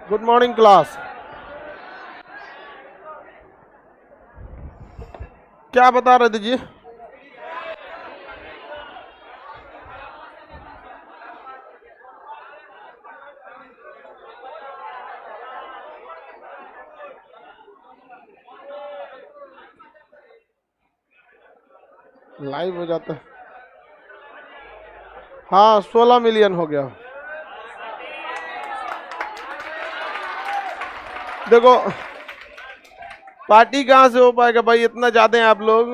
Good morning class. क्या बता रहे थे जी? लाइव हो जाता है। हाँ 16 मिलियन हो गया। देखो पार्टी कहाँ से हो पाएगा भाई, इतना ज्यादा हैं आप लोग।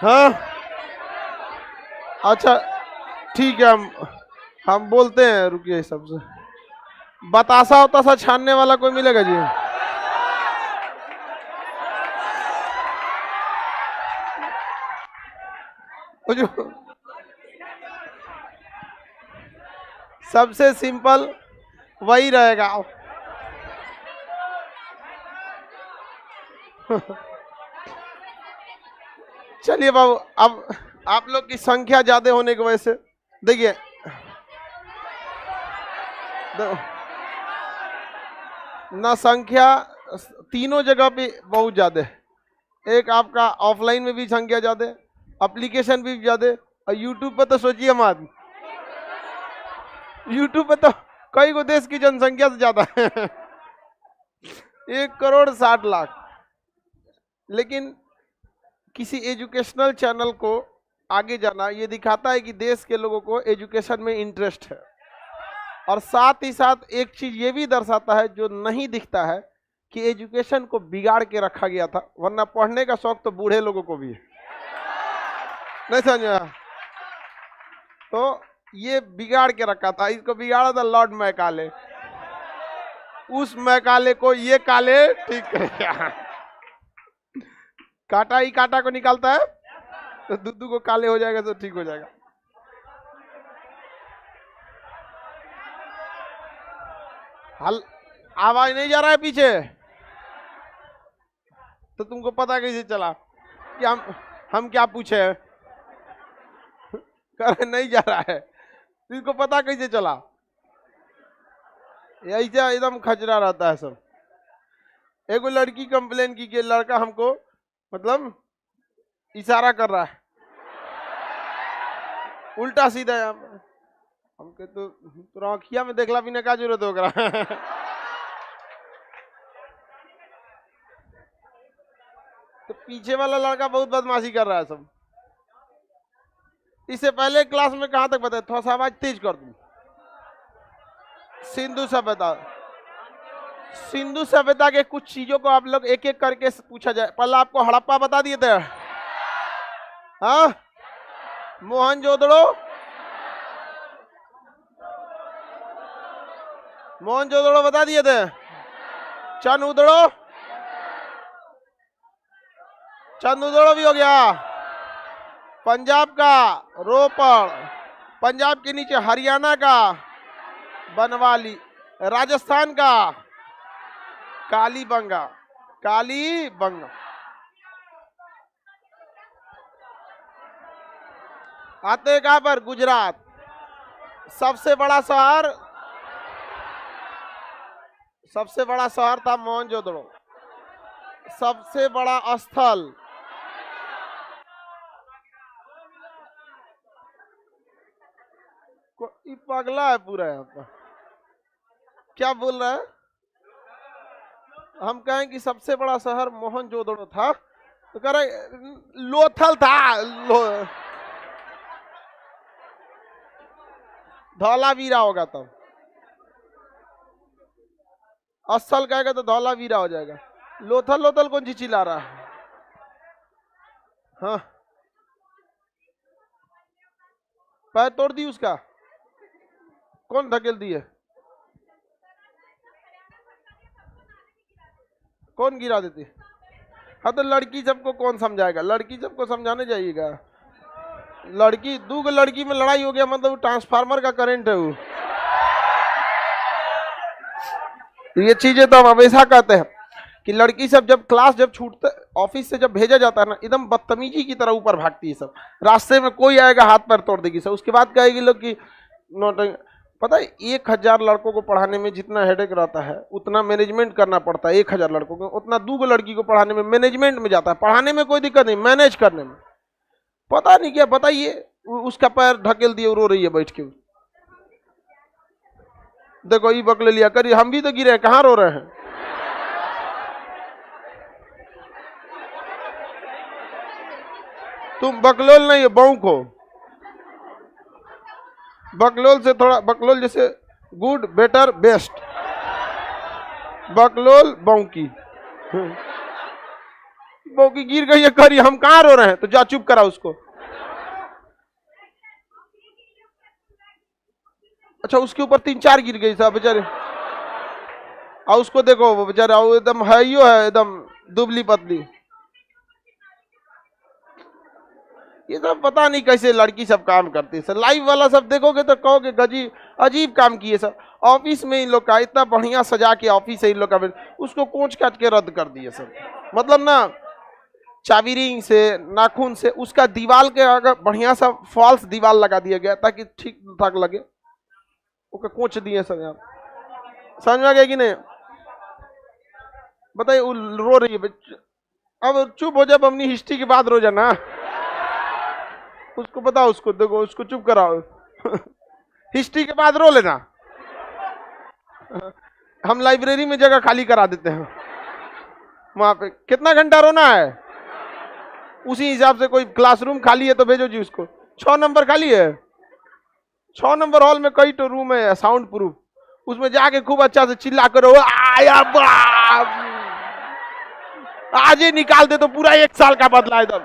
हाँ अच्छा ठीक है, हम बोलते हैं, रुकिए। सबसे बतासा उतासा छानने वाला कोई मिलेगा जी? वो जो सबसे सिंपल वही रहेगा। चलिए बाबू, अब आप लोग की संख्या ज्यादा होने की वजह से देखिए ना, संख्या तीनों जगह पे बहुत ज्यादा है। एक आपका ऑफलाइन में भी संख्या ज्यादा है, एप्लीकेशन भी ज्यादा है, और यूट्यूब पे तो सोचिए मत, यूट्यूब पे तो कई को देश की जनसंख्या से ज्यादा है। 1,60,00,000। लेकिन किसी एजुकेशनल चैनल को आगे जाना ये दिखाता है कि देश के लोगों को एजुकेशन में इंटरेस्ट है, और साथ ही साथ एक चीज ये भी दर्शाता है जो नहीं दिखता है कि एजुकेशन को बिगाड़ के रखा गया था, वरना पढ़ने का शौक तो बूढ़े लोगों को भी है। नहीं समझा? तो ये बिगाड़ के रखा था, इसको बिगाड़ा था लॉर्ड मैकाले। उस मैकाले को ये काले ठीक करेगा। काटा ही काटा को निकालता है तो दुद्दू को काले हो जाएगा तो ठीक हो जाएगा। हल आवाज नहीं जा रहा है पीछे? तो तुमको पता कैसे चला कि हम क्या पूछे? कर नहीं जा रहा है, तुमको पता कैसे चला? ऐसा एकदम खचरा रहता है सब। एक लड़की कंप्लेन की कि लड़का हमको मतलब इशारा कर रहा है उल्टा सीधा। हमके तो तोरा अखिया में देखला बिना का जरूरत होगा। तो पीछे वाला लड़का बहुत बदमाशी कर रहा है सब। इससे पहले क्लास में कहां तक बताया? थोड़ा सा आवाज तेज कर दूं। सिंधु सभ्यता, सिंधु सभ्यता के कुछ चीजों को आप लोग एक एक करके पूछा जाए। पहले आपको हड़प्पा बता दिए थे, हाँ? मोहनजोदड़ो, मोहनजोदड़ो बता दिए थे। चंदुदड़ो, चंदुदड़ो भी हो गया। पंजाब का रोपड़, पंजाब के नीचे हरियाणा का बनवाली, राजस्थान का कालीबंगा, कालीबंगा। आते हैं कहां पर? गुजरात। सबसे बड़ा शहर, सबसे बड़ा शहर था मोहनजोदड़ो। सबसे बड़ा स्थल पगला है पूरा यहाँ पर। क्या बोल रहा है? हम कहें कि सबसे बड़ा शहर मोहनजोदड़ो था तो कह रहे लोथल था। धौलावीरा होगा तब, असल कहेगा तो धौलावीरा हो जाएगा। लोथल लोथल कौन सी चिल्ला रहा है? हाँ पैर तोड़ दी उसका, कौन धकेल दिए? कौन गिरा देती? हाँ तो लड़की सबको कौन समझाएगा? लड़की सबको समझाने जाइएगा। लड़की दो लड़की में लड़ाई हो गया मतलब ट्रांसफार्मर का करंट है वो। ये चीजें तो हम हमेशा कहते हैं कि लड़की सब जब क्लास जब छूटते ऑफिस से जब भेजा जाता है ना, एकदम बदतमीजी की तरह ऊपर भागती है सब। रास्ते में कोई आएगा हाथ पैर तोड़ देगी सब। उसके बाद कहेगी लोग कि पता है 1000 लड़कों को पढ़ाने में जितना हेडेक रहता है उतना मैनेजमेंट करना पड़ता है। 1000 लड़कों को उतना 2 लड़की को पढ़ाने में मैनेजमेंट में जाता है। पढ़ाने में कोई दिक्कत नहीं, मैनेज करने में पता नहीं क्या। बताइए, उसका पैर ढकेल दिए, रो रही है बैठ के। देखो ये बकले लिया करिए, हम भी तो गिरे हैं, कहाँ रो रहे हैं। तुम बकलोल नहीं है, बौक हो। बकलोल से थोड़ा, बकलोल जैसे गुड बेटर बेस्ट, बकलोल बौकी। बौकी गिर गई है करी, हम कहाँ रो रहे हैं। तो जा चुप करा उसको। अच्छा उसके ऊपर 3-4 गिर गई साहब बेचारे। और उसको देखो वो बेचारा एकदम है ही है, एकदम दुबली पतली। ये सब पता नहीं कैसे लड़की सब काम करती है। लाइव वाला सब देखोगे तो कहोगे गजीब अजीब काम किए सब। ऑफिस में इन लोग का इतना बढ़िया सजा के ऑफिस है इन लोग का, उसको कोच काट के रद्द कर दिए सब। मतलब ना चाबी रिंग से, नाखून से, उसका दीवार के अगर बढ़िया सा फॉल्स दीवार लगा दिया गया ताकि ठीक ठाक लगे, उसका कोच दिए सब। यहाँ समझ में आ गया कि नहीं? बताइए वो रो रही है। अब चुप हो जाए, अपनी हिस्ट्री के बाद रो जाना। उसको बताओ, उसको देखो, उसको चुप कराओ। हिस्ट्री के बाद रो लेना। हम लाइब्रेरी में जगह खाली करा देते हैं। वहां पे कितना घंटा रोना है उसी हिसाब से। कोई क्लासरूम खाली है तो भेजो जी उसको। 6 नंबर खाली है, 6 नंबर हॉल में कई तो रूम है साउंड प्रूफ, उसमें जाके खूब अच्छा से चिल्ला करो, आया बाप आज ही निकाल दे तो पूरा 1 साल का बदला, एकदम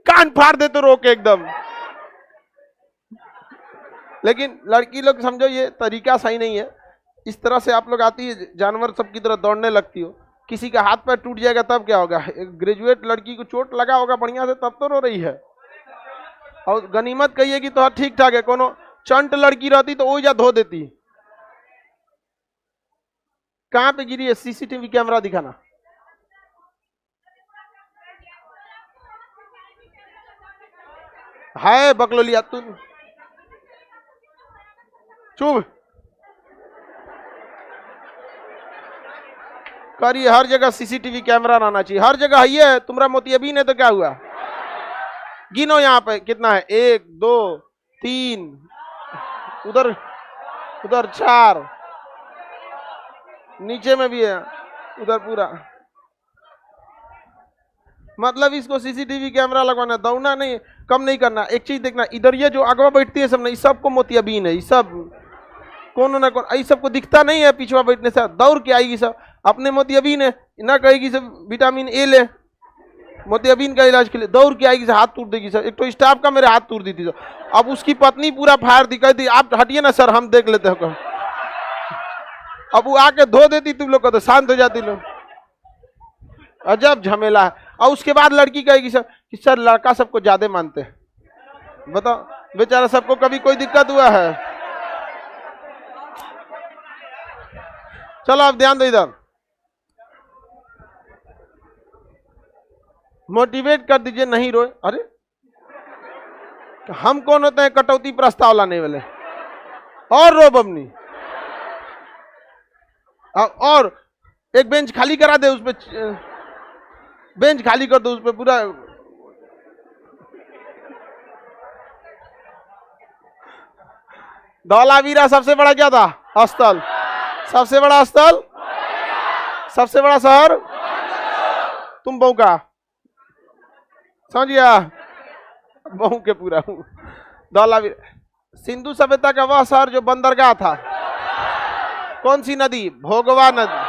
कान फाड़ दे तो रोके एकदम। लेकिन लड़की लोग समझो ये तरीका सही नहीं है। इस तरह से आप लोग आती है जानवर सब की तरह दौड़ने लगती हो, किसी का हाथ पैर टूट जाएगा तब क्या होगा। एक ग्रेजुएट लड़की को चोट लगा होगा बढ़िया से, तब तो रो रही है। और गनीमत कहिए कि तो ठीक ठाक है, कोनो चंट लड़की रहती तो वो जा धो देती। कहां पे गिरी है? सीसीटीवी कैमरा दिखाना। है बकलोलिया तू चुप करिए। हर जगह सीसीटीवी कैमरा रहना चाहिए, हर जगह है। तुम्हारा मोतियाबिन है तो क्या हुआ? गिनो यहाँ पे कितना है, 1 2 3, उधर उधर 4, नीचे में भी है, उधर पूरा। मतलब इसको सीसीटीवी कैमरा लगवाना, दौड़ना नहीं, कम नहीं करना। एक चीज देखना, इधर ये जो अगवा बैठती है सब ना, इस सबको मोतियाबिन है। इस सब कौन ना कौन, इस सबको दिखता नहीं है पीछवा बैठने से, दौड़ के आएगी सब। अपने मोतियाबिन है ना, कहेगी सब विटामिन ए ले, मोतियाबिन का इलाज के लिए दौड़ के आएगी, हाथ तोड़ देगी सर। एक तो स्टाफ का मेरे हाथ तोड़ दी थी सर। अब उसकी पत्नी पूरा फायर दिखाई थी, आप हटिए ना सर हम देख लेते हैं। अब वो आके धो देती, तुम लोग को तो शांत हो जाती लोग। अजब झमेला है। और उसके बाद लड़की कहेगी सर कि सर लड़का सबको ज्यादा मानते हैं। बताओ बेचारा, सबको कभी कोई दिक्कत हुआ है? चलो अब ध्यान दो इधर, मोटिवेट कर दीजिए, नहीं रोए। अरे हम कौन होते हैं कटौती प्रस्ताव लाने वाले? और रो बमनी। और एक बेंच खाली करा दे, उस पे बेंच खाली कर दो, उस पे पूरा धौलावीरा सबसे बड़ा क्या था? स्थल। सबसे बड़ा स्थल, सबसे बड़ा शहर तुम बहू का, समझ गया? बहू के पूरा धौलावीरा। सिंधु सभ्यता का वह शहर जो बंदरगाह था, कौन सी नदी? भोगवा नदी।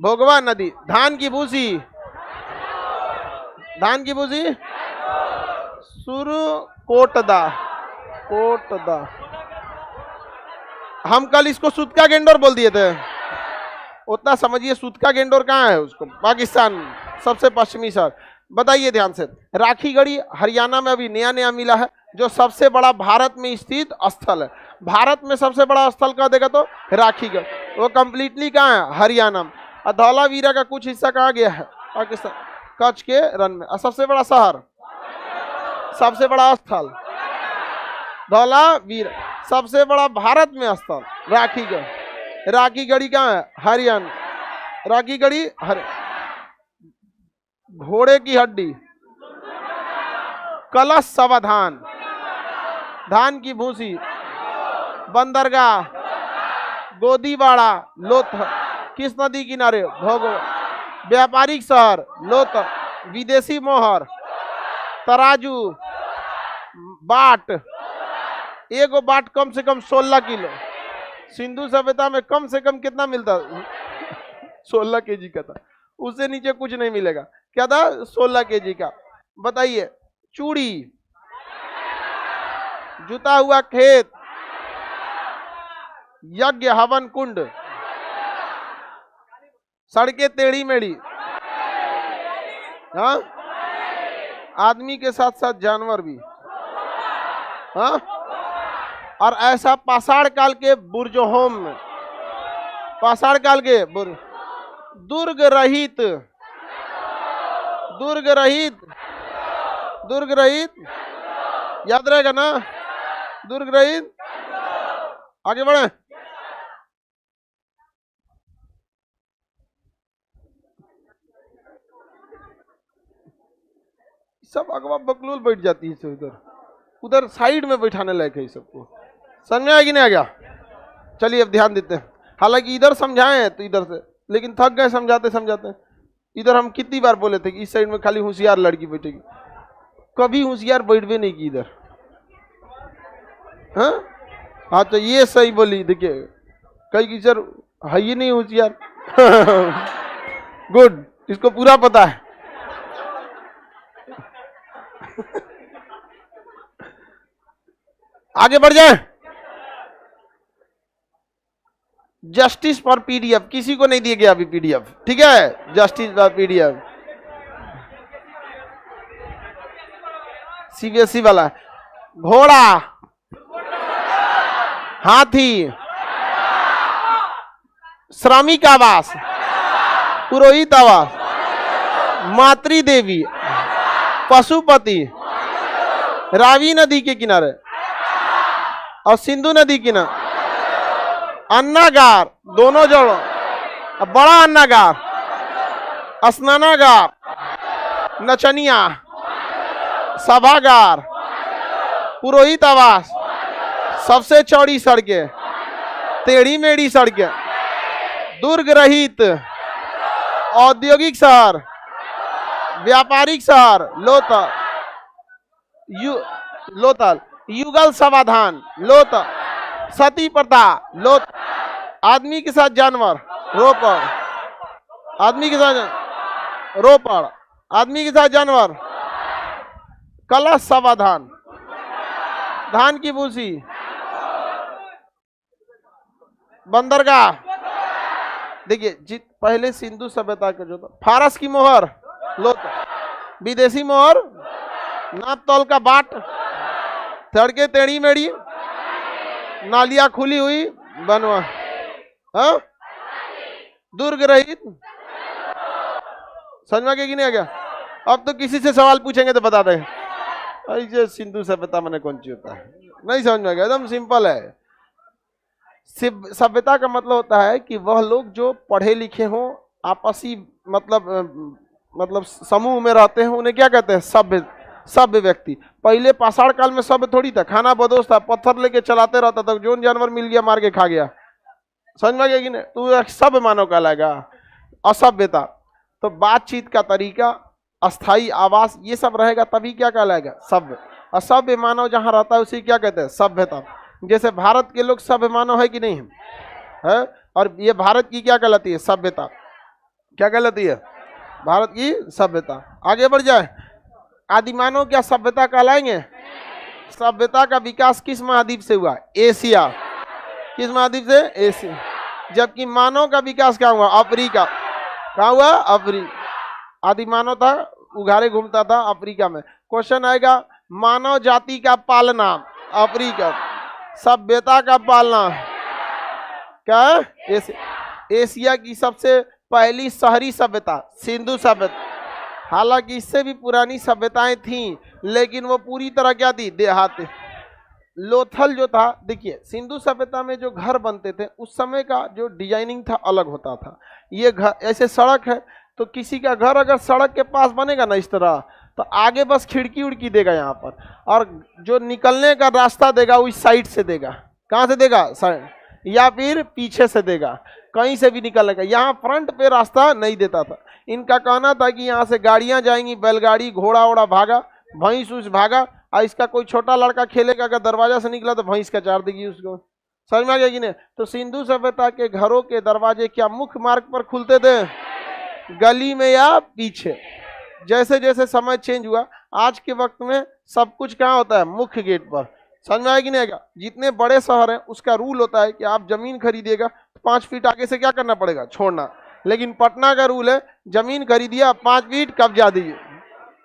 भोगवा नदी। धान की भूसी, धान की भूसी सुरु कोटदा, कोटदा। हम कल इसको सुतका गेंडोर बोल दिए थे, उतना समझिए। सुतका गेंडोर कहाँ है? उसको पाकिस्तान, सबसे पश्चिमी शहर। बताइए ध्यान से, राखीगढ़ी हरियाणा में अभी नया नया मिला है, जो सबसे बड़ा भारत में स्थित स्थल है। भारत में सबसे बड़ा स्थल कहा देगा तो राखीगढ़, वो कंप्लीटली कहाँ है? हरियाणा में। और धौलावीरा का कुछ हिस्सा कहाँ गया है? पाकिस्तान, कच्छ के रन में। और सबसे बड़ा शहर, सबसे बड़ा स्थल धौलावीरा। सबसे बड़ा भारत में स्थल राखीगढ़। राखीगढ़ी कहाँ है? हरियाणा। राखीगढ़ी घोड़े की हड्डी, कलश समाधान, धान की भूसी, बंदरगाह, गोदीवाड़ा, लोथ, किस नदी किनारे? भोगो। व्यापारिक शहर लोथ, विदेशी मोहर, तराजू, बाट, एगो बाट कम से कम 16 किलो। सिंधु सभ्यता में कम से कम कितना मिलता? 16 केजी का था, उससे नीचे कुछ नहीं मिलेगा। क्या था? 16 केजी का। बताइए। चूड़ी, जुता हुआ खेत, यज्ञ हवन कुंड, सड़कें टेढ़ी मेढ़ी, हाँ, आदमी के साथ साथ जानवर भी, हाँ, और ऐसा पाषाण काल के बुर्जहोम में, पाषाण काल के दुर्ग रहित, दुर्ग रहित, दुर्ग रहित, याद रहेगा ना? दुर्ग रहित। आगे बढ़े। सब अगवा बकलोल बैठ जाती है उधर, उधर साइड में बैठाने लायक है सबको। समझ में आया कि नहीं आ गया? चलिए अब ध्यान देते हैं। हालांकि इधर समझाए हैं तो इधर से, लेकिन थक गए समझाते समझाते। इधर हम कितनी बार बोले थे कि इस साइड में खाली होशियार लड़की बैठेगी, कभी होशियार बैठवे नहीं की इधर। हाँ तो ये सही बोली। देखिए कई की सर है ही नहीं होशियार। गुड, इसको पूरा पता है। आगे बढ़ जाए। जस्टिस फॉर पीडीएफ, किसी को नहीं दिया गया अभी पीडीएफ, ठीक है? जस्टिस फॉर पीडीएफ सीबीएसई वाला। घोड़ा, हाथी, श्रमिक आवास, पुरोहित आवास, मातृदेवी, पशुपति, रावी नदी के किनारे और सिंधु नदी किनारे, अन्नागार, दोनों जोड़ो, बड़ा अन्नागार, स्नानागार, नचनिया, सभागार, पुरोहित आवास, सबसे चौड़ी सड़कें, टेढ़ी मेढ़ी सड़कें, दुर्ग रहित, औद्योगिक शहर, व्यापारिक शहर, लोथल, लोथल, युगल समाधान, लोथ, सती प्रथा, लोथ, आदमी के साथ जानवर, रोपड़, आदमी के साथ रोपड़, आदमी के साथ जानवर, कलश समाधान, धान की भूसी, बंदरगाह। देखिए पहले सिंधु सभ्यता का जो था, फारस की मोहर, लोथ, विदेशी मोहर, नाप तौल का बाट, सड़कें टेढ़ी मेढ़ी, नालियां खुली हुई बनवा, हाँ, दुर्ग रहित। समझ में कि नहीं आ गया? अब तो किसी से सवाल पूछेंगे तो बता दें ऐसे सिंधु सभ्यता मैंने कौन सी होता है, नहीं समझ में आ गया? एकदम सिंपल है। सभ्यता का मतलब होता है कि वह लोग जो पढ़े लिखे हों, आपसी मतलब समूह में रहते हैं, उन्हें क्या कहते हैं? सभ्य व्यक्ति। पहले पाषाण काल में सभ्य थोड़ी था, खाना बदोश था, पत्थर लेके चलाते रहता था, जो जानवर मिल गया मार के खा गया। समझ में गया कि नहीं? तो सभ्य मानव कहलाएगा। असभ्यता तो बातचीत का तरीका, अस्थाई आवास, ये सब रहेगा तभी क्या कहलाएगा? सभ्य। असभ्य मानव जहां रहता है उसे क्या कहते हैं? सभ्यता। जैसे भारत के लोग सभ्य मानव है कि नहीं है? और ये भारत की क्या कहलाती है? सभ्यता। क्या कहलाती है? भारत की सभ्यता। आगे बढ़ जाए। आदिमानव क्या सभ्यता कहलाएंगे? सभ्यता का विकास किस महाद्वीप से हुआ? एशिया। किस महाद्वीप से? एशिया। जबकि मानव का विकास क्या हुआ? अफ्रीका। कहाँ हुआ? अफ्रीका। आदिमानव था, उघारे घूमता था अफ्रीका में। क्वेश्चन आएगा, मानव जाति का पालना अफ्रीका, सभ्यता का पालना क्या? एशिया की सबसे पहली शहरी सभ्यता सिंधु सभ्यता। हालांकि इससे भी पुरानी सभ्यताएं थीं, लेकिन वो पूरी तरह क्या थी? देहाती। लोथल जो था, देखिए सिंधु सभ्यता में जो घर बनते थे उस समय का जो डिजाइनिंग था अलग होता था। ये घर ऐसे सड़क है तो किसी का घर अगर सड़क के पास बनेगा ना इस तरह, तो आगे बस खिड़की उड़की देगा यहाँ पर, और जो निकलने का रास्ता देगा वो इस साइड से देगा। कहाँ से देगा? साइड, या फिर पीछे से देगा, कहीं से भी निकलने का। यहाँ फ्रंट पे रास्ता नहीं देता था। इनका कहना था कि यहाँ से गाड़ियाँ जाएंगी, बैलगाड़ी घोड़ा वोड़ा भागा, भैंस उस भागा, और इसका कोई छोटा लड़का खेलेगा, अगर दरवाजा से निकला तो भैंस का चार देगी उसको। समझ में आ गया कि नहीं? तो सिंधु सभ्यता के घरों के दरवाजे क्या मुख्य मार्ग पर खुलते थे, गली में या पीछे? जैसे जैसे समय चेंज हुआ, आज के वक्त में सब कुछ कहाँ होता है? मुख्य गेट पर। समझ में आया कि नहीं आएगा? जितने बड़े शहर हैं उसका रूल होता है कि आप जमीन खरीदिएगा तो 5 फीट आगे से क्या करना पड़ेगा? छोड़ना। लेकिन पटना का रूल है, जमीन खरीदिया 5 फीट कब्जा दीजिए,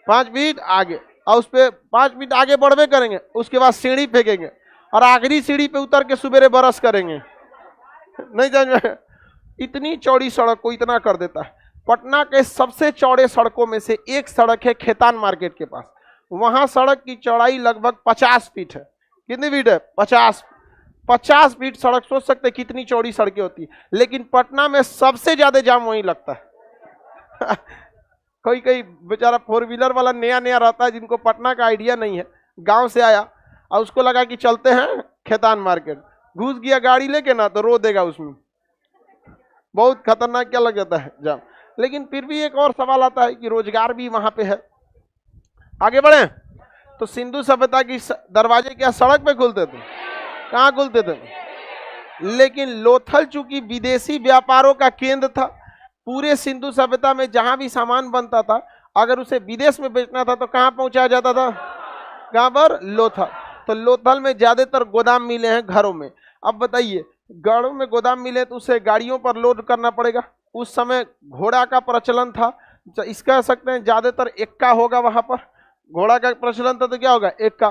5 फीट आगे, और उस पर 5 फीट आगे बढ़वे करेंगे, उसके बाद सीढ़ी फेंकेंगे और आखिरी सीढ़ी पे उतर के सुबेरे बरस करेंगे। नहीं समझ में? इतनी चौड़ी सड़क को इतना कर देता है। पटना के सबसे चौड़े सड़कों में से एक सड़क है खेतान मार्केट के पास। वहां सड़क की चौड़ाई लगभग 50 फीट है। कितनी फीट है? 50 फीट सड़क। सोच सकते कितनी चौड़ी सड़कें होती है। लेकिन पटना में सबसे ज्यादा जाम वहीं लगता है। कोई कोई बेचारा 4 व्हीलर वाला नया नया रहता है, जिनको पटना का आइडिया नहीं है, गांव से आया और उसको लगा कि चलते हैं खेतान मार्केट, घुस गया गाड़ी लेके ना, तो रो देगा उसमें। बहुत खतरनाक क्या लग जाता है जाम। लेकिन फिर भी एक और सवाल आता है कि रोजगार भी वहां पे है। आगे बढ़े तो सिंधु सभ्यता की दरवाजे क्या सड़क पे खुलते थे? कहाँ खुलते थे? लेकिन लोथल चूंकि विदेशी व्यापारों का केंद्र था, पूरे सिंधु सभ्यता में जहां भी सामान बनता था अगर उसे विदेश में बेचना था तो कहां पहुंचाया जाता था? कहां पर? लोथल। तो लोथल में ज्यादातर गोदाम मिले हैं घरों में। अब बताइए, घरों में गोदाम मिले तो उसे गाड़ियों पर लोड करना पड़ेगा। उस समय घोड़ा का प्रचलन था, इस कह सकते हैं ज्यादातर एक्का होगा वहां पर। घोड़ा का प्रचलन था तो क्या होगा? एक्का।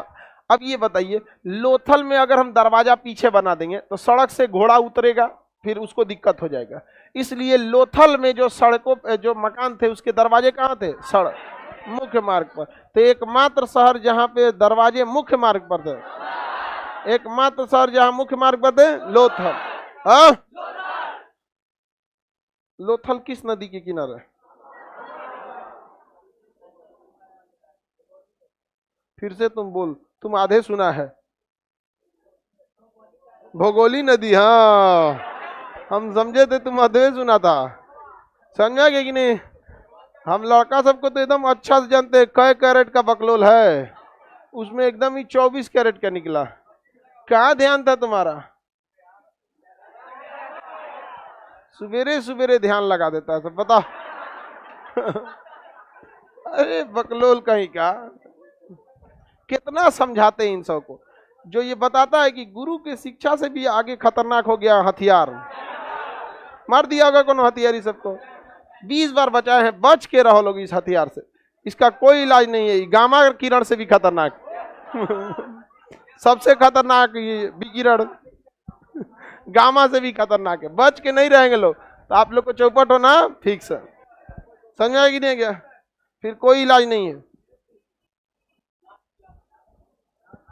अब ये बताइए, लोथल में अगर हम दरवाजा पीछे बना देंगे तो सड़क से घोड़ा उतरेगा, फिर उसको दिक्कत हो जाएगा। इसलिए लोथल में जो सड़कों जो मकान थे उसके दरवाजे कहाँ थे? सड़क, मुख्य मार्ग पर। तो एकमात्र शहर जहाँ पे दरवाजे मुख्य मार्ग पर थे, एकमात्र शहर जहाँ मुख्य मार्ग पर थे, लोथल। हाँ, लोथल किस नदी के किनारे? फिर से तुम बोल, तुम आधे सुना है। भोगोली नदी। हाँ, हम समझे थे तुम आधे सुना था। समझा गया कि नहीं? हम लड़का सबको तो एकदम अच्छा से जानते हैं, कै कैरेट का बकलोल है, उसमें एकदम ही 24 कैरेट का निकला। क्या ध्यान था तुम्हारा? सवेरे सवेरे ध्यान लगा देता है सब, बता। अरे बकलोल कहीं का, कितना समझाते हैं इन सबको। जो ये बताता है कि गुरु की शिक्षा से भी आगे खतरनाक हो गया हथियार। मार दिया होगा कौन हथियारी सबको, 20 बार बचाए हैं। बच के रहो लोग इस हथियार से, इसका कोई इलाज नहीं है। गामा किरण से भी खतरनाक। सबसे खतरनाक ये विकिरण, गामा से भी खतरनाक है। बच के नहीं रहेंगे लोग तो आप लोग को चौपट होना फिक्स है। समझा कि नहीं गया? फिर कोई इलाज नहीं है।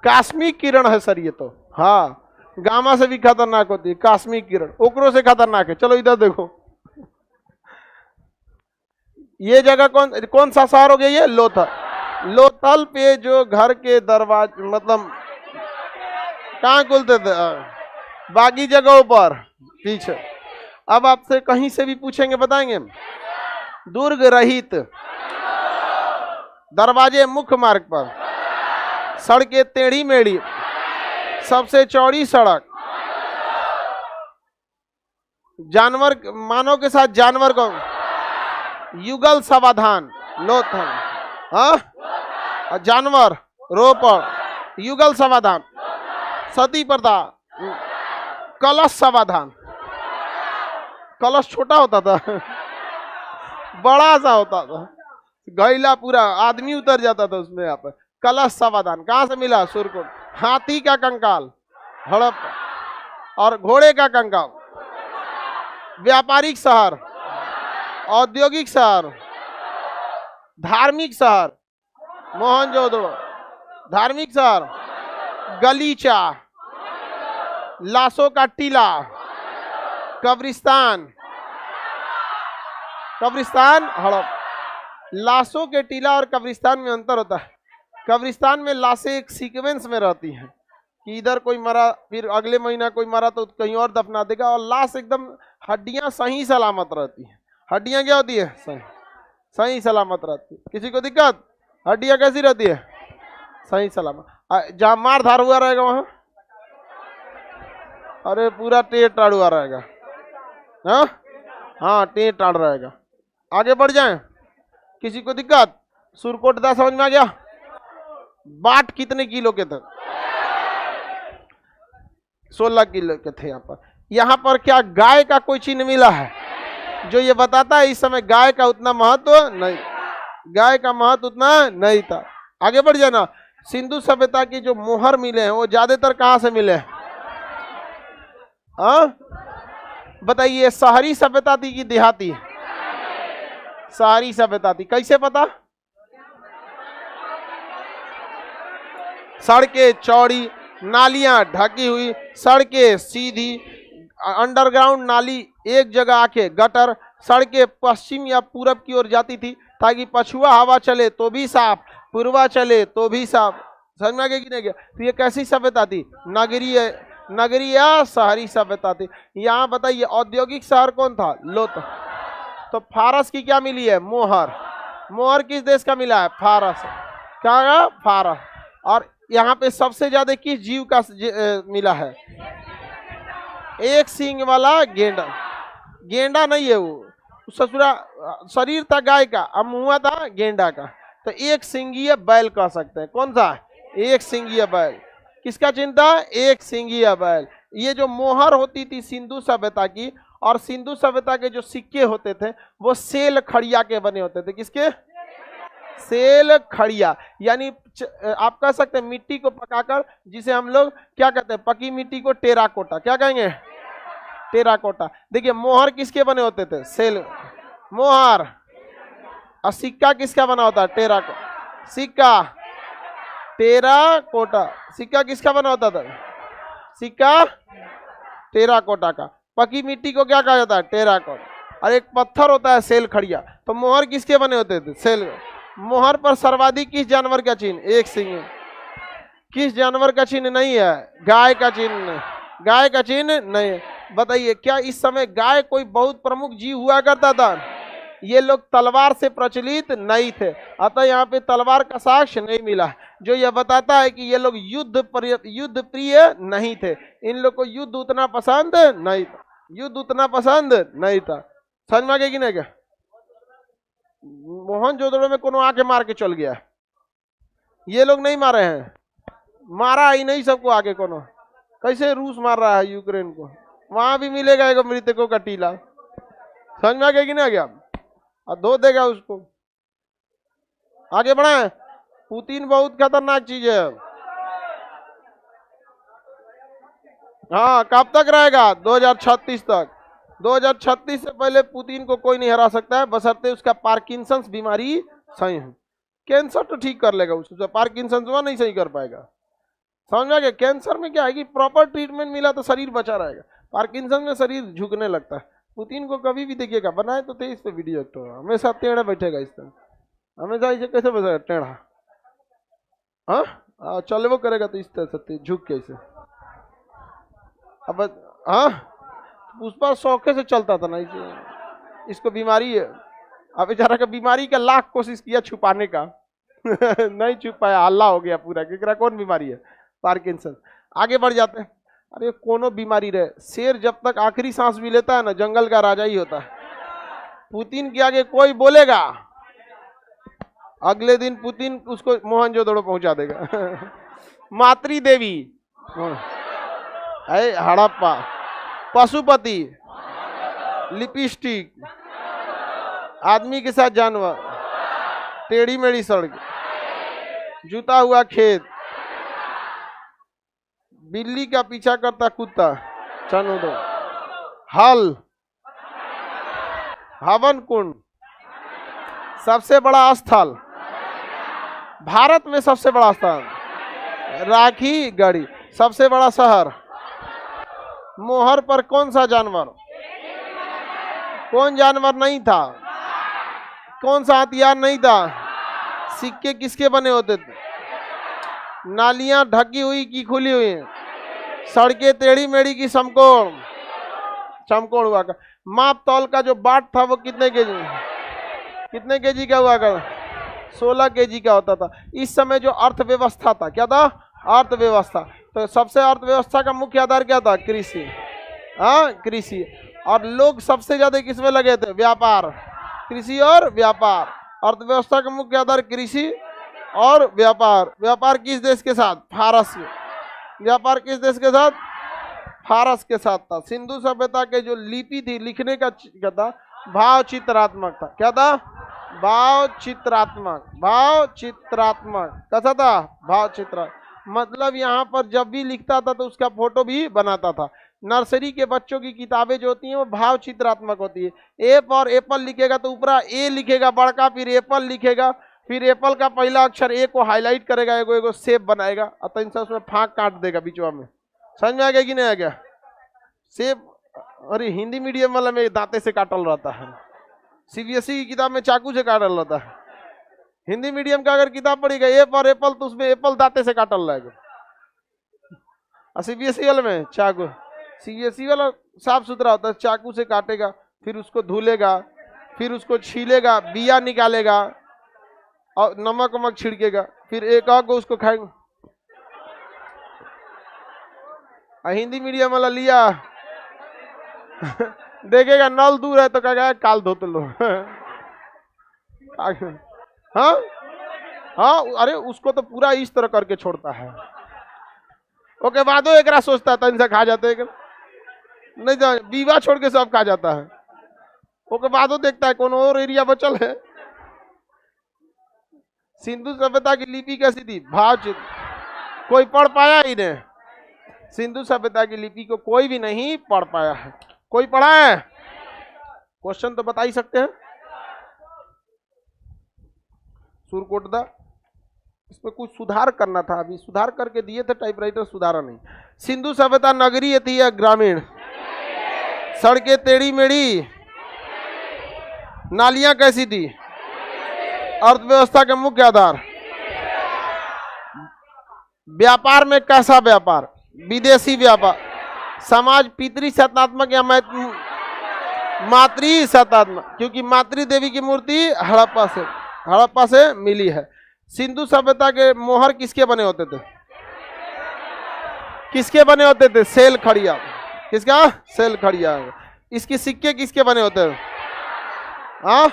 कास्मिक किरण है सर ये तो। हाँ, गामा से भी खतरनाक होती है कास्मिक किरण, ओकरो से खतरनाक है। चलो इधर देखो, ये जगह कौन सा शहर हो गया? ये लोथल। लोथल पे जो घर के दरवाजे मतलब कहाँ खुलते थे? बाकी जगहों पर पीछे। अब आपसे कहीं से भी पूछेंगे बताएंगे? दुर्ग रहित दरवाजे मुख्य मार्ग पर, सड़कें टेढ़ी मेढ़ी, सबसे चौड़ी सड़क, जानवर मानव के साथ जानवर को युगल समाधान लोथल। हाँ, जानवर रोपड़, युगल समाधान, सती प्रथा, कलश समाधान। कलश छोटा होता था, बड़ा सा होता था, गैला पूरा आदमी उतर जाता था उसमें। यहाँ पर कलश समाधान कहाँ से मिला? सुरकोट। हाथी का कंकाल हड़प और घोड़े का कंकाल। व्यापारिक शहर, औद्योगिक शहर, धार्मिक शहर मोहनजोदड़ो, धार्मिक शहर गलीचा, लाशों का टीला, कब्रिस्तान, कब्रिस्तान हड़प। लाशों के टीला और कब्रिस्तान में अंतर होता है। कब्रिस्तान में लाशें एक सीक्वेंस में रहती हैं कि इधर कोई मरा, फिर अगले महीना कोई मरा तो कहीं और दफना देगा, और लाश एकदम हड्डियां सही सलामत रहती हैं। हड्डियां क्या होती है? सही सही सलामत रहती है। किसी को दिक्कत? हड्डियां कैसी रहती है? सही सलामत। जहां मार धार हुआ रहेगा वहां, अरे पूरा टेढ़ टाड़ हुआ रहेगा। हाँ हाँ, टेढ़ टाड़ रहेगा। आगे बढ़ जाएं। किसी को दिक्कत? सुरकोट दा समझ में आ गया? बाट कितने किलो के थे? 16 किलो के थे। यहाँ पर क्या गाय का कोई चिन्ह मिला है जो ये बताता है इस समय गाय का उतना महत्व नहीं, गाय का महत्व उतना नहीं था। आगे बढ़ जाना। सिंधु सभ्यता की जो मोहर मिले हैं वो ज्यादातर कहां से मिले हैं? बताइए, शहरी सभ्यता थी कि देहाती? शहरी सभ्यता थी। कैसे पता? सड़कें चौड़ी, नालियां ढकी हुई, सड़कें सीधी, अंडरग्राउंड नाली एक जगह आके गटर, सड़कें पश्चिम या पूरब की ओर जाती थी ताकि पछुआ हवा चले तो भी साफ, पूर्वा चले तो भी साफ। समझ में आ गया कि नहीं गया? तो ये कैसी सभ्यता थी? नगरीय, नगरीय शहरी सभ्यता थी। यहाँ बताइए औद्योगिक शहर कौन था? लोथ। तो फारस की क्या मिली है? मोहर। मोहर किस देश का मिला है? फारस। क्या? फारस। और यहाँ पे सबसे ज्यादा किस जीव का मिला है? एक सींग वाला गेंडा। गेंडा नहीं है वो, ससुरा शरीर था गाय का, अब मुंह था गेंडा का। तो एक सिंगीय बैल कह सकते हैं। कौन सा? एक सिंगीय बैल। किसका चिन्ह था? एक सिंगीय बैल। ये जो मोहर होती थी सिंधु सभ्यता की, और सिंधु सभ्यता के जो सिक्के होते थे वो सेल खड़िया के बने होते थे। किसके? सेल खड़िया। यानी आप कह सकते हैं मिट्टी को पकाकर, जिसे हम लोग क्या कहते हैं? पकी मिट्टी को टेराकोटा। क्या कहेंगे? टेराकोटा। देखिए मोहर किसके बने होते थे? सेल मोहर। और सिक्का किसका बना होता है? टेराकोटा। सिक्का टेराकोटा। सिक्का किसका बना होता था? सिक्का टेराकोटा का। पकी मिट्टी को क्या कहा जाता है? टेराकोटा। और एक पत्थर होता है सेल खड़िया। तो मोहर किसके बने होते थे? सेल। मोहर पर सर्वाधिक किस जानवर का चिन्ह? एक सिंह। किस जानवर का चिन्ह नहीं है? गाय का चिन्ह। गाय का चिन्ह नहीं है। बताइए क्या इस समय गाय कोई बहुत प्रमुख जीव हुआ करता था? ये लोग तलवार से प्रचलित नहीं थे, अतः यहाँ पे तलवार का साक्ष्य नहीं मिला, जो यह बताता है कि ये लोग युद्ध प्रिय नहीं थे। इन लोग को युद्ध उतना पसंद नहीं था। युद्ध उतना पसंद नहीं था। समझ में आ गया कि नहीं क्या? मोहनजोदड़ो में कोनो आके मार के चल गया, ये लोग नहीं मारे हैं। मारा ही नहीं सबको आगे कोनो। कैसे रूस मार रहा है यूक्रेन को, वहां भी मिलेगा एक मृतकों का टीला। समझ में आ गया कि नहीं आ गया? और धो देगा उसको। आगे बढ़े। पुतिन बहुत खतरनाक चीज है। हाँ, कब तक रहेगा? 2036 तक। 2036 से पहले पुतिन को कोई नहीं हरा सकता है, बशर्ते उसका पार्किंसंस बीमारी सही है। कैंसर तो ठीक कर लेगा उसको, पार्किंसंस वह नहीं सही कर पाएगा। समझ में आ गया? कैंसर में क्या है कि प्रॉपर ट्रीटमेंट मिला तो शरीर बचा रहेगा, पार्किंसन में शरीर झुकने लगता है। पुतिन को कभी भी देखिएगा, बनाए तो थे इस पे वीडियो एक्टर, हमेशा टेढ़ा बैठेगा इस तरह, हमेशा इसे कैसे बैठेगा? टेढ़ा। हाँ, चले वो करेगा तो इस तरह से झुक के इसे। अब हाँ, पुष्पा शौके से चलता था ना, इसे इसको बीमारी है। अब बेचारा का बीमारी का लाख कोशिश किया छुपाने का नहीं छुप पाया, हल्ला हो गया पूरा। केकरा कौन बीमारी है? पार्किंसन। आगे बढ़ जाते हैं। अरे कोनो बीमारी रहे, शेर जब तक आखिरी सांस भी लेता है ना, जंगल का राजा ही होता है। पुतिन के आगे कोई बोलेगा, अगले दिन पुतिन उसको मोहनजोदड़ो पहुंचा देगा मातृ देवी, हड़प्पा, पशुपति, लिपस्टिक, आदमी के साथ जानवर, टेढ़ी मेढ़ी सड़क, जूता हुआ खेत, बिल्ली का पीछा करता कुत्ता, चनोदो, हल, हवन कुंड, सबसे बड़ा स्थल भारत में, सबसे बड़ा स्थल राखी गढ़ी। सबसे बड़ा शहर। मोहर पर कौन सा जानवर? कौन जानवर नहीं था? कौन सा हथियार नहीं था? सिक्के किसके बने होते थे? नालियां ढकी हुई की खुली हुई? सड़कें टेढ़ी मेढ़ी की समकोण? समकोण हुआ कर। माप तौल का जो बाट था वो कितने केजी? कितने केजी का हुआ कर? 16 केजी का होता था। इस समय जो अर्थव्यवस्था था, क्या था? अर्थव्यवस्था। तो सबसे अर्थव्यवस्था का मुख्य आधार क्या था? कृषि। हाँ, कृषि। और लोग सबसे ज्यादा किसमें लगे थे? व्यापार। कृषि और व्यापार। अर्थव्यवस्था का मुख्य आधार कृषि और व्यापार। व्यापार किस देश के साथ? फारस। व्यापार किस देश के साथ? फारस के साथ था। सिंधु सभ्यता के जो लिपि थी, लिखने का क्या था? भाव चित्रात्मक था। क्या था? भाव चित्रात्मक। भाव चित्रात्मक कैसा था? भाव चित्र। मतलब यहाँ पर जब भी लिखता था तो उसका फोटो भी बनाता था। नर्सरी के बच्चों की किताबें जो होती हैं वो भाव चित्रात्मक होती है। एप और एप्पल लिखेगा तो ऊपर ए लिखेगा बड़का, फिर एप्पल लिखेगा, फिर एप्पल का पहला अक्षर ए को हाईलाइट करेगा, एगो शेप बनाएगा और तीन से उसमें फाँक काट देगा बीचवा में। समझ में आ गया कि नहीं आ गया? शेप। अरे हिंदी मीडियम वाला में दांते से काटल रहता है, सीबीएसई की किताब में चाकू से काटल रहता है। हिंदी मीडियम का अगर किताब पढ़ेगा एप और एप्पल तो उसमें एप्पल दांते से काटल रहेगा, और सीबीएसई वाले में चाकू। सीबीएसई वाला साफ सुथरा होता है, चाकू से काटेगा, फिर उसको धुलेगा, फिर उसको छीलेगा, बिया निकालेगा और नमक वमक छिड़केगा, फिर एक आग को उसको खाएगा। हिंदी मीडियम वाला लिया देखेगा नल दूर है तो कहेगा काल धोते लो। हाँ हाँ, अरे उसको तो पूरा इस तरह करके छोड़ता है। ओके बादो एक सोचता था इनसे खा जाते हैं नहीं, तो विवाह छोड़ के सब खा जाता है। ओके बादो देखता है कौन और एरिया बचल है। सिंधु सभ्यता की लिपि कैसी थी? भाव चित्र। कोई पढ़ पाया ही नहीं। सिंधु सभ्यता की लिपि को कोई भी नहीं पढ़ पाया है। कोई पढ़ा है? क्वेश्चन तो बता ही सकते हैं। सुरकोटदा, इसमें कुछ सुधार करना था, अभी सुधार करके दिए थे टाइपराइटर, सुधारा नहीं। सिंधु सभ्यता नगरीय थी या ग्रामीण? सड़कें टेढ़ी मेढ़ी? नालियां कैसी थी? अर्थव्यवस्था के मुख्य आधार? व्यापार में कैसा व्यापार? विदेशी व्यापार। समाज पितृ सत्तात्मक या मातृ सत्तात्मक? क्योंकि मातृ देवी की मूर्ति हड़प्पा से मिली है। सिंधु सभ्यता के मोहर किसके बने होते थे? किसके बने होते थे? सेल खड़िया। किसका? सेल खड़िया। इसके सिक्के किसके बने होते थे? हाँ,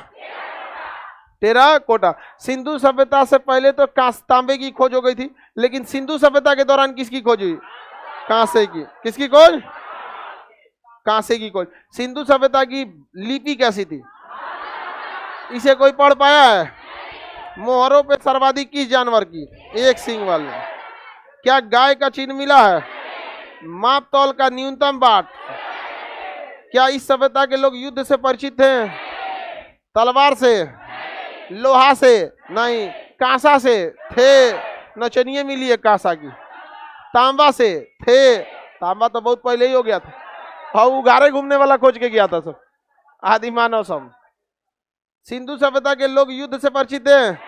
टेराकोटा। सिंधु सभ्यता से पहले तो तांबे की खोज हो गई थी, लेकिन सिंधु सभ्यता के दौरान किसकी खोज हुई? कांसे की। किसकी खोज? कांसे की खोज। सिंधु सभ्यता की लिपि कैसी थी? इसे कोई पढ़ पाया है? मोहरों पे सर्वाधिक किस जानवर की? एक सींग वाले। क्या गाय का चिन्ह मिला है? माप तौल का न्यूनतम बाट। क्या इस सभ्यता के लोग युद्ध से परिचित थे? तलवार से? लोहा से? नहीं। कांसा से? थे। नचनिए मिली है कांसा की। तांबा से? थे। तांबा तो बहुत पहले ही हो गया था, हाँ उगारे घूमने वाला खोज के गया था सब, आदि मानव सब। सिंधु सभ्यता के लोग युद्ध से परिचित हैं।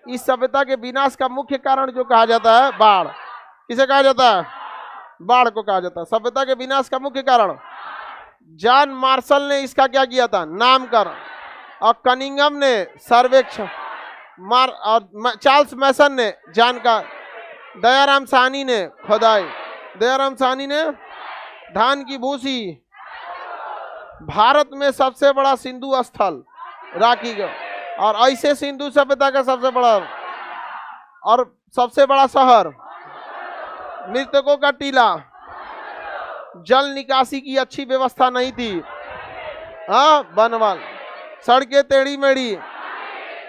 इस सभ्यता के विनाश का मुख्य कारण जो कहा जाता है बाढ़। किसे कहा जाता है? बाढ़ को कहा जाता है सभ्यता के विनाश का मुख्य कारण। जॉन मार्शल ने इसका क्या किया था? नामकरण। और कनिंगम ने सर्वेक्षण, और चार्ल्स मैसन ने जानकार, दयाराम साहनी ने खुदाई। दयाराम साहनी ने धान की भूसी। भारत में सबसे बड़ा सिंधु स्थल राखी गढ़, और ऐसे सिंधु सभ्यता का सबसे बड़ा और सबसे बड़ा शहर, मृतकों का टीला। जल निकासी की अच्छी व्यवस्था नहीं थी, हाँ बनवाल। सड़कें टेढ़ी मेढ़ी,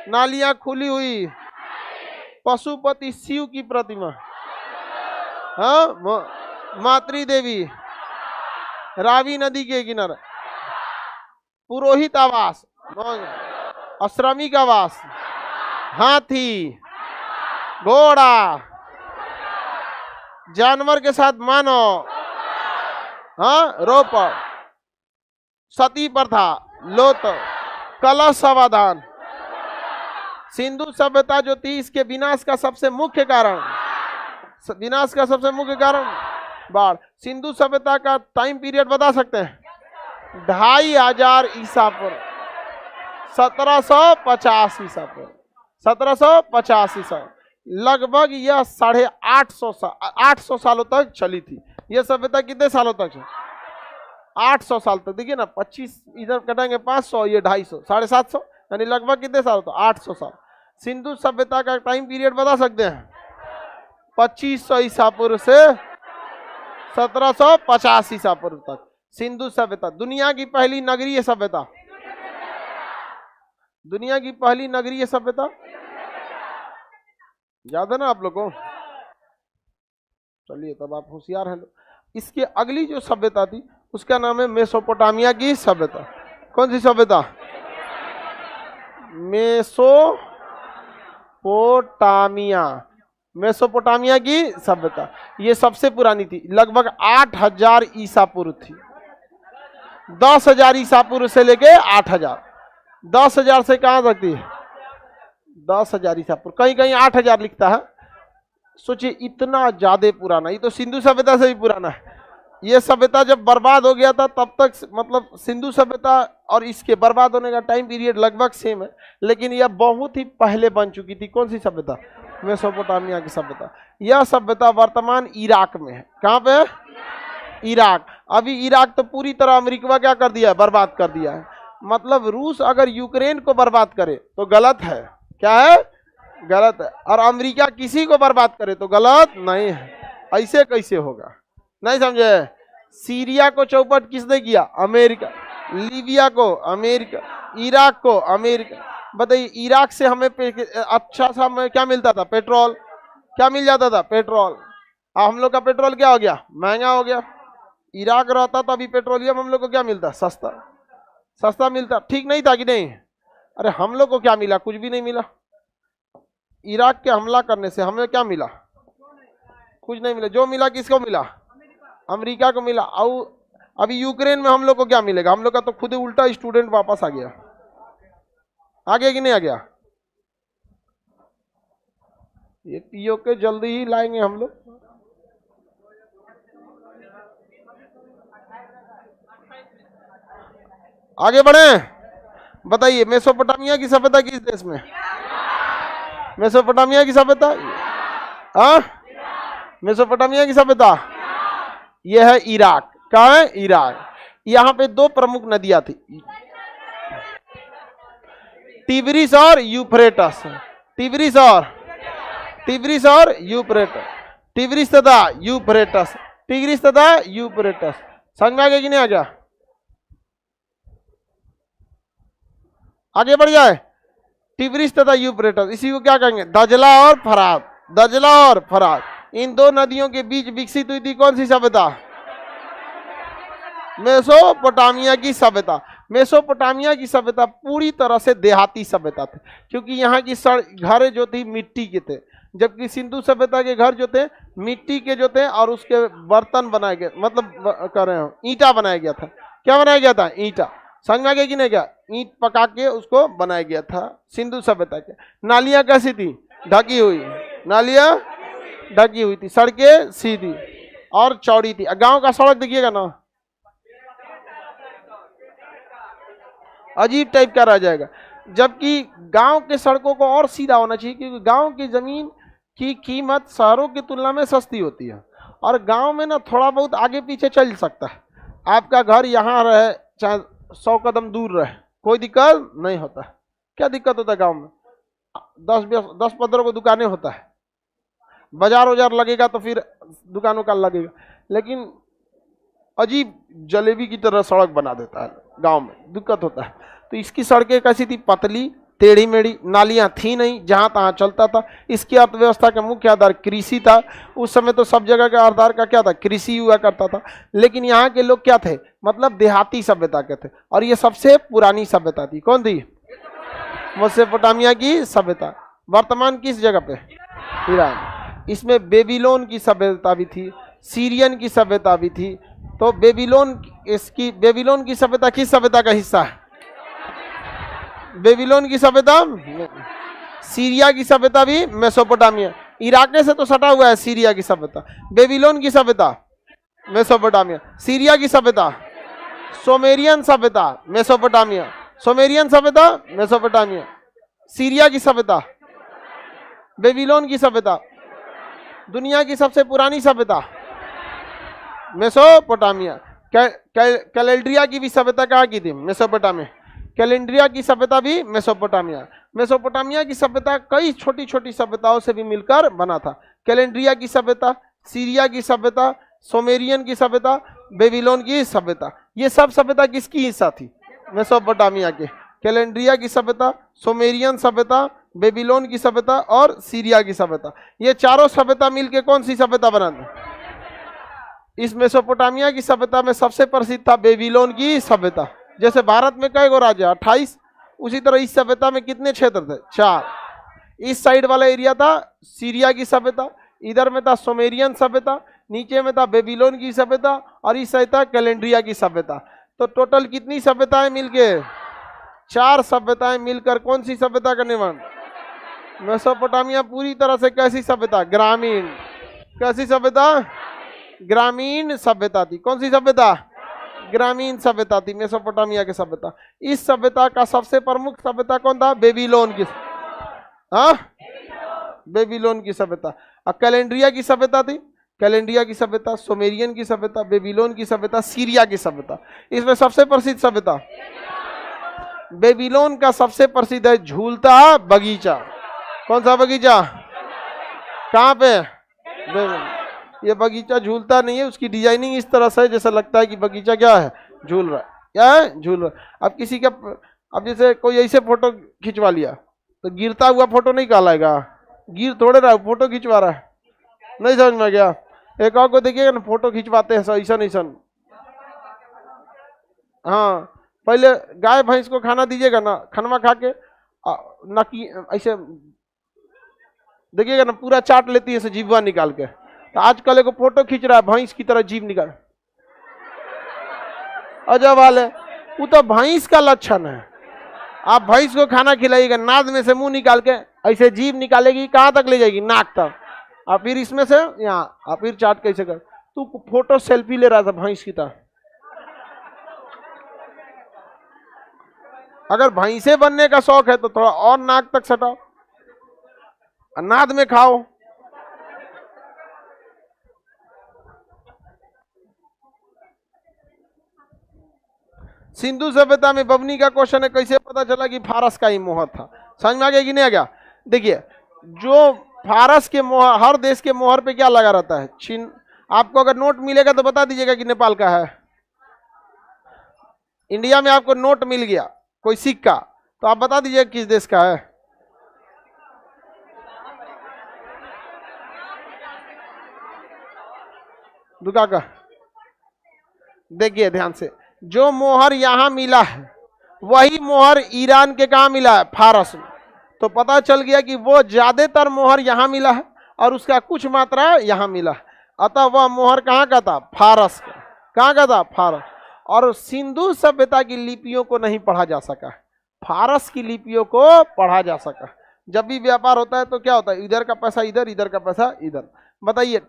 नालियां खुली हुई, पशुपति शिव की प्रतिमा, हाँ मातृ देवी, रावी नदी के किनारे, पुरोहित आवास, श्रमिक आवास, हाथी, घोड़ा, जानवर के साथ मानव, हाँ रोपड़, सती प्रथा, लोथ, कलश समाधान। सिंधु सभ्यता जो थी इसके विनाश का सबसे मुख्य कारण, बाढ़। सिंधु सभ्यता का टाइम पीरियड बता सकते हैं? 2500 ईसा पूर्व, 1750 ईसा पूर्व, 1750 ईसा, लगभग यह 850 सालों तक चली थी। यह सभ्यता कितने सालों तक चली? 800 साल तक। देखिए ना, 25 इधर कटेंगे 500, ये 250, 750, यानी लगभग कितने साल तक? 800 साल। सिंधु सभ्यता का टाइम पीरियड बता सकते हैं? 2500 ईसा पूर्व से 1750 ईसा पूर्व तक सिंधु सभ्यता। दुनिया की पहली नगरीय सभ्यता, दुनिया की पहली नगरीय सभ्यता याद है ना आप लोगों को? चलिए तब आप होशियार हैं। इसके अगली जो सभ्यता थी उसका नाम है मेसोपोटामिया की सभ्यता। कौन सी सभ्यता? मेसोपोटामिया की सभ्यता। ये सबसे पुरानी थी, लगभग 8000 ईसा पूर्व थी। 10,000 ईसा पूर्व से लेके 8000। 10,000 से कहां तक थी? 10,000 ईसा पूर्व, कहीं कहीं 8000 लिखता है। सोचिए इतना ज्यादा पुराना, ये तो सिंधु सभ्यता से भी पुराना है। ये सभ्यता जब बर्बाद हो गया था तब तक, मतलब सिंधु सभ्यता और इसके बर्बाद होने का टाइम पीरियड लगभग सेम है, लेकिन यह बहुत ही पहले बन चुकी थी। कौन सी सभ्यता? मेसोपोटामिया की सभ्यता। यह सभ्यता वर्तमान इराक में है। कहां पे है? इराक। अभी इराक तो पूरी तरह अमेरिका क्या कर दिया है? बर्बाद कर दिया है। मतलब रूस अगर यूक्रेन को बर्बाद करे तो गलत है। क्या है? गलत है। और अमेरिका किसी को बर्बाद करे तो गलत नहीं है। ऐसे कैसे होगा? नहीं समझे? सीरिया को चौपट किसने किया? अमेरिका। लीबिया को अमेरिका, इराक को अमेरिका। बताइए इराक से हमें अच्छा सा हमें क्या मिलता था? पेट्रोल। क्या मिल जाता था? पेट्रोल। अब हम लोग का पेट्रोल क्या हो गया? महंगा हो गया। इराक रहता तो अभी पेट्रोलियम हम लोग को क्या मिलता? सस्ता। सस्ता मिलता, ठीक नहीं था कि नहीं? अरे हम लोग को क्या मिला? कुछ भी नहीं मिला। इराक के हमला करने से हमें क्या मिला? कुछ नहीं मिला। जो मिला किसको मिला? अमेरिका को मिला। और अभी यूक्रेन में हम लोग को क्या मिलेगा? हम लोग का तो खुद ही उल्टा स्टूडेंट वापस आ गया। आ गया कि नहीं आ गया? ये पीओके जल्दी ही लाएंगे हम लोग। आगे बढ़े। बताइए मेसोपोटामिया की सभ्यता किस देश में? मेसोपोटामिया की सभ्यता, मेसोपोटामिया की सभ्यता यह है इराक। कहाँ है? इराक। यहाँ पे दो प्रमुख नदियां थी, टिग्रिस और यूफ्रेटस। टिग्रिस और यूफ्रेटस। टिग्रिस तथा यूफ्रेटस। टिग्रिस तथा यूफ्रेटस। समझ में आ गया कि नहीं आ गया? आगे बढ़ जाए। टिग्रिस तथा यूफ्रेटस, इसी को क्या कहेंगे? दजला और फरात। दजला और फरात, इन दो नदियों के बीच विकसित हुई थी कौन सी सभ्यता? मेसोपोटामिया की सभ्यता। मेसोपोटामिया की सभ्यता पूरी तरह से देहाती सभ्यता थी, क्योंकि यहाँ की घर जो थी मिट्टी के थे, जबकि सिंधु सभ्यता के घर जो थे मिट्टी के जो थे, और उसके बर्तन बनाए गए, मतलब कर रहे हो ईंटा बनाया गया था। क्या बनाया गया था? ईंटा। समझ में आ गया कि नहीं? क्या ईंट पका के उसको बनाया गया था सिंधु सभ्यता के। नालियां कैसी थी? ढकी हुई। नालियां ढकी हुई थी। सड़कें सीधी और चौड़ी थी। गांव का सड़क देखिएगा ना, अजीब टाइप का रह जाएगा, जबकि गांव के सड़कों को और सीधा होना चाहिए, क्योंकि गांव की जमीन की कीमत शहरों की तुलना में सस्ती होती है, और गांव में ना थोड़ा बहुत आगे पीछे चल सकता है। आपका घर यहाँ रहे चाहे 100 कदम दूर रहे, कोई दिक्कत नहीं होता। क्या दिक्कत होता है गांव में? 10-15 को दुकानें होता है, बाजार वजार लगेगा तो फिर दुकानों का लगेगा, लेकिन अजीब जलेबी की तरह सड़क बना देता है गांव में, दिक्कत होता है। तो इसकी सड़कें कैसी थी? पतली, टेढ़ी मेढ़ी, नालियां थी नहीं, जहां तहां चलता था। इसकी अर्थव्यवस्था का मुख्य आधार कृषि था। उस समय तो सब जगह का आधार का क्या था? कृषि हुआ करता था। लेकिन यहाँ के लोग क्या थे? मतलब देहाती सभ्यता के थे, और ये सबसे पुरानी सभ्यता थी। कौन थी? मेसोपोटामिया की सभ्यता। वर्तमान किस जगह पे? ईरान। इसमें बेबीलोन की सभ्यता भी थी, सीरियन की सभ्यता भी थी। तो बेबीलोन की सभ्यता किस सभ्यता का हिस्सा है? बेबीलोन की सभ्यता, सीरिया की सभ्यता भी मेसोपोटामिया, इराक से तो सटा हुआ है सीरिया की सभ्यता। बेबीलोन की सभ्यता मेसोपोटामिया, सीरिया की सभ्यता सुमेरियन सभ्यता मेसोपोटामिया, सुमेरियन सभ्यता मेसोपोटामिया, सीरिया की सभ्यता, बेबीलोन की सभ्यता, दुनिया की सबसे पुरानी सभ्यता मेसोपोटामिया। कैलेंड्रिया की भी सभ्यता कहाँ की थी? मेसोपोटामिया। कैलेंड्रिया की सभ्यता भी मेसोपोटामिया। मेसोपोटामिया की सभ्यता कई छोटी छोटी सभ्यताओं से भी मिलकर बना था। कैलेंड्रिया की सभ्यता, सीरिया की सभ्यता, सुमेरियन की सभ्यता, बेबीलोन की सभ्यता, ये सब सभ्यता किसकी हिस्सा थी? मेसोपोटामिया के। कैलेंड्रिया की सभ्यता, सुमेरियन सभ्यता, बेबीलोन की सभ्यता और सीरिया की सभ्यता, ये चारों सभ्यता मिलके कौन सी सभ्यता बना थी? इस मेसोपोटामिया की सभ्यता में सबसे प्रसिद्ध था बेबीलोन की सभ्यता। जैसे भारत में कई गो राज्य 28, उसी तरह इस सभ्यता में कितने क्षेत्र थे? 4। इस साइड वाला एरिया था सीरिया की सभ्यता, इधर में था सुमेरियन सभ्यता, नीचे में था बेबीलोन की सभ्यता और इस साइड था कैलेंड्रिया की सभ्यता। तो टोटल कितनी सभ्यताएं मिलके? 4 सभ्यताएं मिलकर कौन सी सभ्यता का निर्माण? मेसोपोटामिया पूरी तरह से कैसी सभ्यता? ग्रामीण। कैसी सभ्यता? ग्रामीण सभ्यता थी। कौन सी सभ्यता? ग्रामीण सभ्यता थी मेसोपोटामिया की सभ्यता। इस सभ्यता का सबसे प्रमुख सभ्यता कौन था? बेबीलोन की। हाँ, बेबीलोन की सभ्यता। और कैलेंड्रिया की सभ्यता थी, कैलेंड्रिया की सभ्यता, सुमेरियन की सभ्यता, बेबीलोन की सभ्यता, सीरिया की सभ्यता। इसमें सबसे प्रसिद्ध सभ्यता बेबीलोन का सबसे प्रसिद्ध है झूलता बगीचा। कौन सा बगीचा? कहाँ पे? ये बगीचा झूलता नहीं है, उसकी डिजाइनिंग इस तरह से है जैसा लगता है कि बगीचा क्या है? झूल रहा है। क्या है? झूल रहा है। अब किसी का, अब जैसे कोई ऐसे फोटो खिंचवा लिया तो गिरता हुआ फोटो नहीं कहलाएगा, गिर थोड़े रहा, फोटो खिंचवा रहा है। नहीं समझ में गया? एक और को देखिएगा ना, फोटो खिंचवाते हैं ऐसा ऐसा। हाँ, पहले गाय भैंस को खाना दीजिएगा ना, खनवा खा के नकी ऐसे देखिएगा ना, पूरा चाट लेती है ऐसे जीवा निकाल के। तो आजकल एक फोटो खींच रहा है भैंस की तरह जीभ निकाल, अजब हाल है। वो तो भैंस का लक्षण है। आप भैंस को खाना खिलाइएगा, नाद में से मुंह निकाल के ऐसे जीभ निकालेगी, कहाँ तक ले जाएगी? नाक तक। और फिर इसमें से यहाँ, और फिर चाट कैसे कर? तू फोटो सेल्फी ले रहा था भैंस की तरह। अगर भैंसे बनने का शौक है तो थोड़ा और नाक तक सटाओ, नाद में खाओ। सिंधु सभ्यता में बबनी का क्वेश्चन है, कैसे पता चला कि फारस का ही मोहर था? समझ में आ गया कि नहीं आ गया? देखिए, जो फारस के मोहर, हर देश के मोहर पे क्या लगा रहता है? चिन्ह। आपको अगर नोट मिलेगा तो बता दीजिएगा कि नेपाल का है। इंडिया में आपको नोट मिल गया कोई सिक्का, तो आप बता दीजिएगा किस देश का है। दुका का। देखिए ध्यान से, जो मोहर यहां मिला है वही मोहर ईरान के कहा मिला है? फारस में। तो पता चल गया कि वो ज्यादातर मोहर यहां मिला है और उसका कुछ मात्रा यहां मिला है। अतः वह मोहर कहां का था? फारस का। कहां का था? फारस। और सिंधु सभ्यता की लिपियों को नहीं पढ़ा जा सका, फारस की लिपियों को पढ़ा जा सका। जब भी व्यापार होता है तो क्या होता है? इधर का पैसा इधर, इधर का पैसा इधर। बताइए,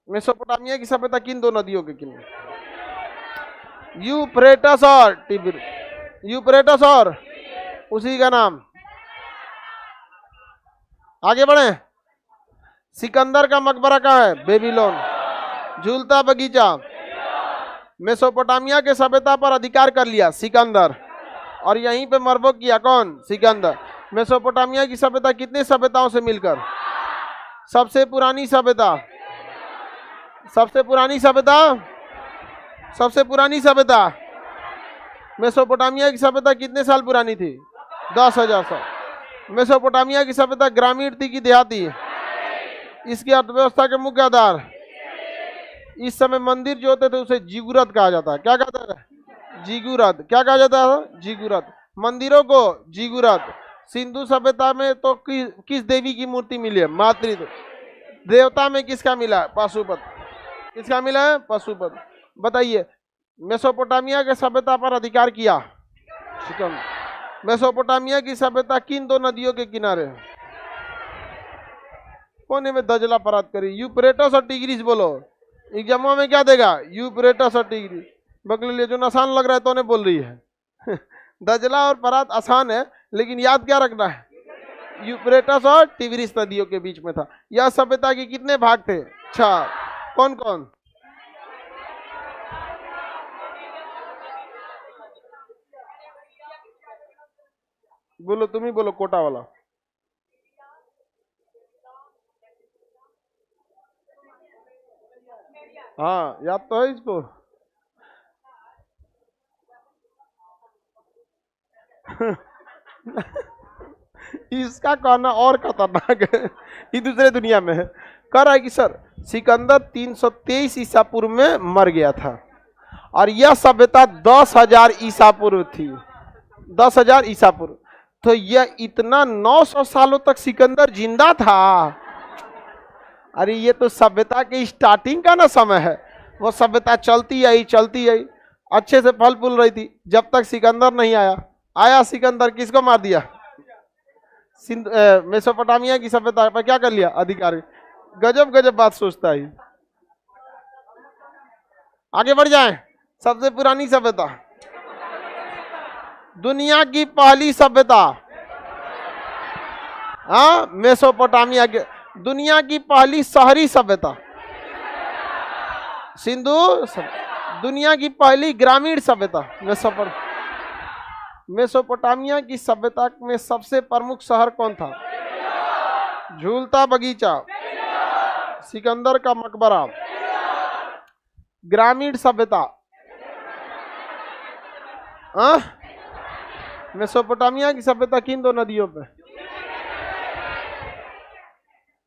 मेसोपोटामिया की सभ्यता किन दो नदियों के किनारे? यूफ्रेटस और टिग्रिस। यूफ्रेटस और उसी का नाम। आगे बढ़े। सिकंदर का मकबरा कहाँ है? बेबीलोन। झूलता बगीचा। मेसोपोटामिया के सभ्यता पर अधिकार कर लिया सिकंदर, और यहीं पे मरबो किया कौन? सिकंदर। मेसोपोटामिया की सभ्यता कितने सभ्यताओं से मिलकर? सबसे पुरानी सभ्यता, सबसे पुरानी सभ्यता, सबसे पुरानी सभ्यता। मेसोपोटामिया की सभ्यता कितने साल पुरानी थी? 10,000 साल। मेसोपोटामिया की सभ्यता ग्रामीण थी कि देहाती? इसकी अर्थव्यवस्था के मुख्य आधार, इस समय मंदिर जो होते थे उसे जिगुरत कहा जाता है। क्या कहता है? जिगुरत। क्या कहा जाता है? जिगुरत। मंदिरों को जिगुरत। सिंधु सभ्यता में तो किस देवी की मूर्ति मिली है? मातृ। देवता में किसका मिला है? पाशुपत। किसका मिला है? पाशुपत। बताइए, मेसोपोटामिया के सभ्यता पर अधिकार किया सिकंदर। मेसोपोटामिया की सभ्यता किन दो नदियों के किनारे है? कोने में दजला परात करी? यूफ्रेटस और टिग्रिस बोलो। एग्जामों में क्या देगा? यूफ्रेटस और टिग्रिस। बगल जो आसान लग रहा है तो ने बोल रही है दजला और परात आसान है, लेकिन याद क्या रखना है? यूफ्रेटस और टिग्रिस नदियों के बीच में था। यह सभ्यता के कितने भाग थे? 4। कौन कौन? बोलो, तुम ही बोलो, कोटा वाला। हाँ, याद तो है इसको इसका कहना और खतरनाक है, ये दूसरे दुनिया में है। कह रहा है कि सर सिकंदर 323 ईसा पूर्व में मर गया था और यह सभ्यता 10,000 ईसा पूर्व थी। 10,000 ईसा पूर्व। तो यह इतना 900 सालों तक सिकंदर जिंदा था। अरे ये तो सभ्यता के स्टार्टिंग का ना समय है। वो सभ्यता चलती आई, अच्छे से फल फूल रही थी, जब तक सिकंदर नहीं आया। आया सिकंदर, किसको मार दिया? मेसोपोटामिया की सभ्यता पर क्या कर लिया? अधिकार। गजब गजब बात सोचता है। आगे बढ़ जाए। सबसे पुरानी सभ्यता, दुनिया की पहली सभ्यता, हाँ, मेसोपोटामिया के। दुनिया की पहली शहरी सभ्यता, सिंधु। दुनिया की पहली ग्रामीण सभ्यता, मेसोपोटामिया की सभ्यता में सबसे प्रमुख शहर कौन था? झूलता बगीचा, सिकंदर का मकबरा। ग्रामीण सभ्यता, मेसोपोटामिया की सभ्यता किन दो नदियों पे?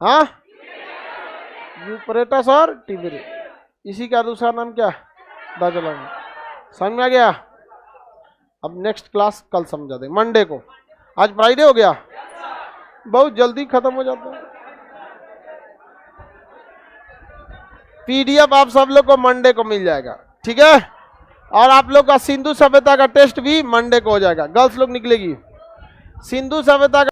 हाँ, यूफ्रेटस और टिग्रिस। इसी का दूसरा नाम क्या? दाजला। समझ में आ गया? अब नेक्स्ट क्लास कल समझा दें, मंडे को। आज फ्राइडे हो गया, बहुत जल्दी खत्म हो जाता है। पीडीएफ आप सब लोग को मंडे को मिल जाएगा, ठीक है? और आप लोग का सिंधु सभ्यता का टेस्ट भी मंडे को हो जाएगा। गर्ल्स लोग निकलेगी। सिंधु सभ्यता का